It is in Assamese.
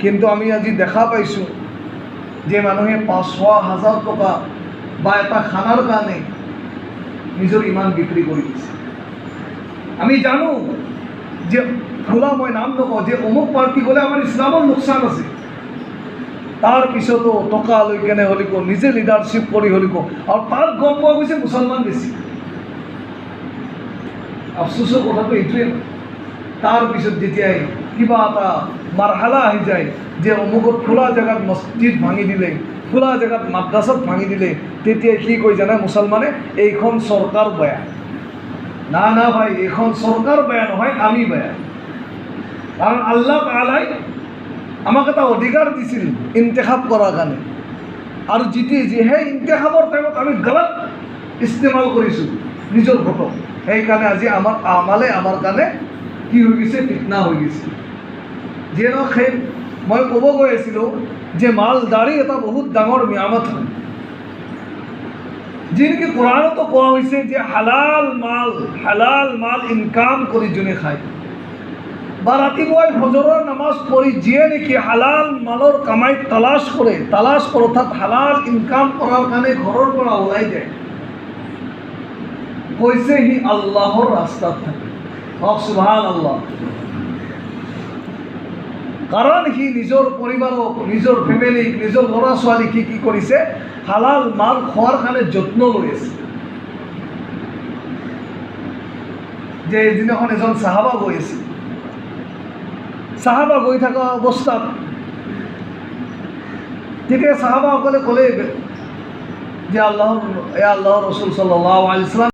কিন্তু আমি আজি দেখা পাইছোঁ যে মানুহে 500,000 টকা বা এটা খানাৰ কাৰণে নিজৰ ইমান বিক্ৰী কৰি দিছে। আমি জানো যে খোলা মই নাম নকওঁ যে অমুক পাৰ্টি গ'লে আমাৰ ইছলামৰ লোকচান আছে, তাৰ পিছতো টকা লৈ কেনে হলিব নিজে লিডাৰশ্বিপ কৰি হলিব আৰু তাত গম পোৱা গৈছে মুছলমান বেছি। আফচোচৰ কথাটো এইটোৱে। তাৰপিছত যেতিয়াই কিবা এটা মাৰহালা আহি যায় যে অমুকত খোলা জেগাত মছজিদ ভাঙি দিলে, খোলা জেগাত মাদ্ৰাছাত ভাঙি দিলে, তেতিয়া কি কয় জানে মুছলমানে, এইখন চৰকাৰ বেয়া। না না ভাই, এইখন চৰকাৰ বেয়া নহয়, আমি বেয়া। কাৰণ আল্লাহ তাআলাই আমাক এটা অধিকাৰ দিছিল ইন্তেখাব কৰাৰ কাৰণে, আৰু সেই ইন্তেখাবৰ টাইমত আমি গলত ইস্তেমাল কৰিছোঁ নিজৰ ভোটক। সেইকাৰণে আজি আমাৰ আমালে আমাৰ কাৰণে কি হৈ গৈছে, ফিতনা হৈ গৈছে। যিয়ে নহওক, সেই মই ক'ব গৈ আছিলোঁ যে মালদাৰী এটা বহুত ডাঙৰ নিয়ামত হয়, যি নেকি কোৰাণতো কোৱা হৈছে যে হালাল মাল ইনকাম কৰি যোনে খায়, বা ৰাতিপুৱাই ফজৰৰ নামাজ পঢ়ি যিয়ে নেকি হালাল মালৰ কামাই তালাশ কৰে, অৰ্থাৎ হালাল ইনকাম কৰাৰ কাৰণে ঘৰৰ পৰা ওলাই যায়, কৈছে সি আল্লাহৰ ৰাস্তাত থাকে। সুবহানাল্লাহ। কাৰণ সি নিজৰ পৰিবাৰক, নিজৰ ফেমিলিক, নিজৰ ল'ৰা ছোৱালীক কি কৰিছে, হালাল মাল খোৱাৰ কাৰণে যত্ন লৈ আছে। যে এদিনাখন এজন চাহাবা গৈ আছিল, চাহাবা গৈ থকা অৱস্থাত তেতিয়া চাহাবাসকলে ক'লে যে আল্লাহৰ ৰাসূল সাল্লাল্লাহু আলাইহি ওয়াসাল্লাম